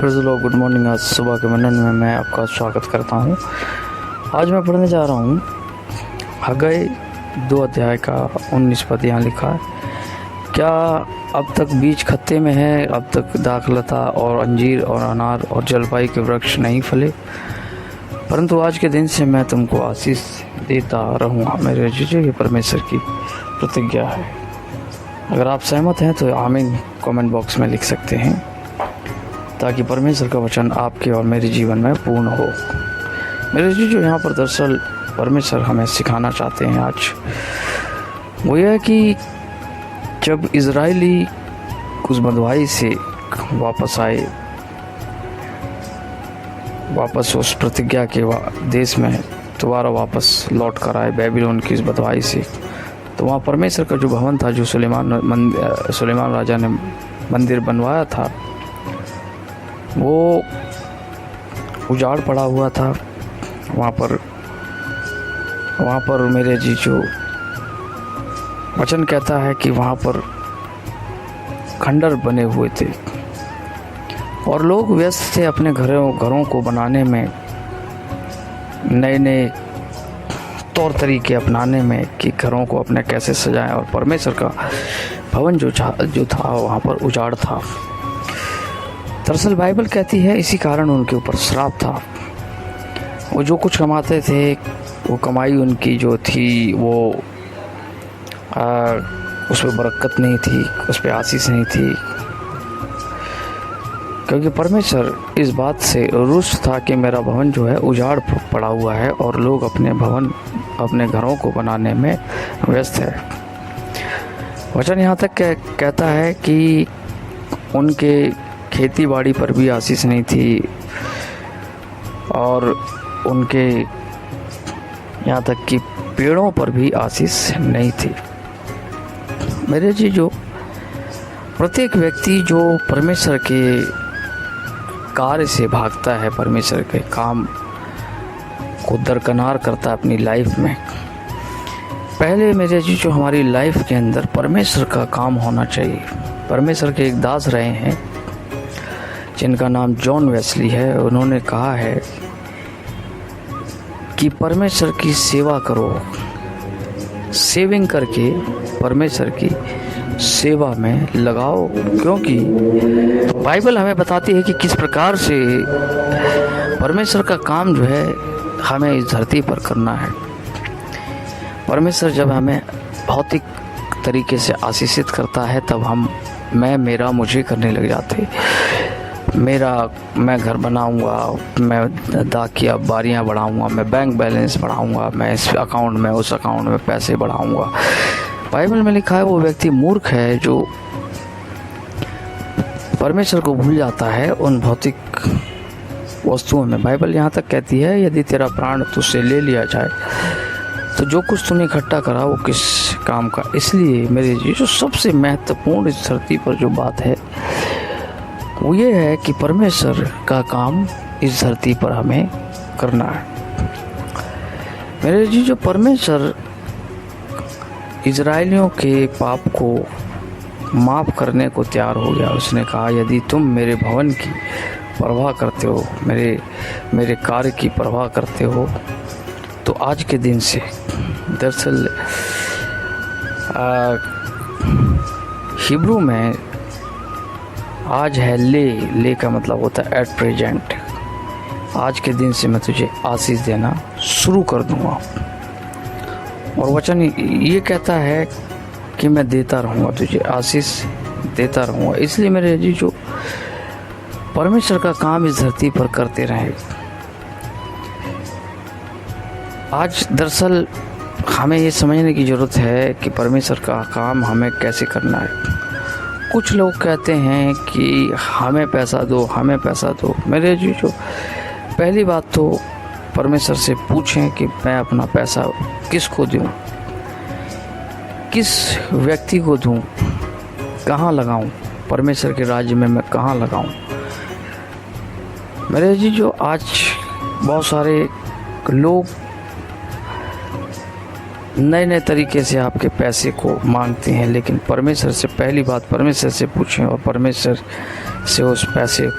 Praise the Lord. Good morning. आज सुबह के मनन में मैं आपका स्वागत करता हूँ। आज मैं पढ़ने जा रहा हूँ हग्गाई 2 अध्याय का 19 पद। यहाँ लिखा है, क्या अब तक बीज खत्ते में है, अब तक दाखलता और अंजीर और अनार और जलपाई के वृक्ष नहीं फले? परंतु आज के दिन से मैं तुमको आशीष देता रहूँगा। मेरे जीजू के परमेश्वर की प्रतिज्ञा है। अगर आप सहमत हैं तो आमीन कमेंट बॉक्स में लिख सकते हैं, ताकि परमेश्वर का वचन आपके और मेरे जीवन में पूर्ण हो। मेरे जीजू यहाँ पर दरअसल परमेश्वर हमें सिखाना चाहते हैं आज, वो यह है कि जब इजरायली उस बंधुआई से वापस आए, वापस उस प्रतिज्ञा के देश में दोबारा वापस लौट कर आए बेबीलोन की इस बंधुआई से, तो वहाँ परमेश्वर का जो भवन था, जो सुलेमान राजा ने मंदिर बनवाया था, वो उजाड़ पड़ा हुआ था। वहाँ पर मेरे जीजू वचन कहता है कि वहाँ पर खंडर बने हुए थे और लोग व्यस्त थे अपने घरों को बनाने में, नए नए तौर तरीके अपनाने में कि घरों को अपने कैसे सजाएं। और परमेश्वर का भवन जो था वहाँ पर उजाड़ था। दरअसल बाइबल कहती है इसी कारण उनके ऊपर श्राप था। वो जो कुछ कमाते थे, वो कमाई उनकी जो थी वो उस पर बरकत नहीं थी, उस पर आशीष नहीं थी, क्योंकि परमेश्वर इस बात से रुष्ट था कि मेरा भवन जो है उजाड़ पड़ा हुआ है और लोग अपने घरों को बनाने में व्यस्त है। वचन यहाँ तक कहता है कि उनके खेती बाड़ी पर भी आशीष नहीं थी और उनके यहाँ तक कि पेड़ों पर भी आशीष नहीं थी। मेरे जीजो, प्रत्येक व्यक्ति जो परमेश्वर के कार्य से भागता है, परमेश्वर के काम को दरकिनार करता है अपनी लाइफ में, पहले मेरे जीजो हमारी लाइफ के अंदर परमेश्वर का काम होना चाहिए। परमेश्वर के एक दास रहे हैं जिनका नाम जॉन वेस्ली है। उन्होंने कहा है कि परमेश्वर की सेवा करो, सेविंग करके परमेश्वर की सेवा में लगाओ, क्योंकि बाइबल हमें बताती है कि किस प्रकार से परमेश्वर का काम जो है हमें इस धरती पर करना है। परमेश्वर जब हमें भौतिक तरीके से आशीषित करता है, तब मेरा मुझे करने लग जाते। मैं घर बनाऊंगा, मैं दाखिया बारियां बढ़ाऊंगा, मैं बैंक बैलेंस बढ़ाऊंगा, मैं इस अकाउंट में उस अकाउंट में पैसे बढ़ाऊंगा। बाइबल में लिखा है वो व्यक्ति मूर्ख है जो परमेश्वर को भूल जाता है उन भौतिक वस्तुओं में। बाइबल यहाँ तक कहती है, यदि तेरा प्राण तुझसे ले लिया जाए तो जो कुछ तूने इकट्ठा करा वो किस काम का। इसलिए मेरे जी, जो सबसे महत्वपूर्ण इस धरती पर जो बात है वो ये है कि परमेश्वर का काम इस धरती पर हमें करना है। मेरे जी, जो परमेश्वर इजरायलियों के पाप को माफ़ करने को तैयार हो गया। उसने कहा, यदि तुम मेरे भवन की परवाह करते हो, मेरे कार्य की परवाह करते हो, तो आज के दिन से, दरअसल हिब्रू में आज है ले का मतलब होता है एट प्रेजेंट। आज के दिन से मैं तुझे आशीष देना शुरू कर दूंगा। और वचन ये कहता है कि मैं देता रहूँगा, तुझे आशीष देता रहूँगा। इसलिए मेरे जी, जो परमेश्वर का काम इस धरती पर करते रहे। आज दरअसल हमें ये समझने की ज़रूरत है कि परमेश्वर का काम हमें कैसे करना है। कुछ लोग कहते हैं कि हमें पैसा दो, हमें पैसा दो। मेरे जी, जो पहली बात तो परमेश्वर से पूछें कि मैं अपना पैसा किसको दूं, किस व्यक्ति को दूं, कहाँ लगाऊं, परमेश्वर के राज्य में मैं कहाँ लगाऊं। मेरे जी, जो आज बहुत सारे लोग नए नए तरीके से आपके पैसे को मांगते हैं, लेकिन परमेश्वर से पहली बात परमेश्वर से पूछें और परमेश्वर से उस पैसे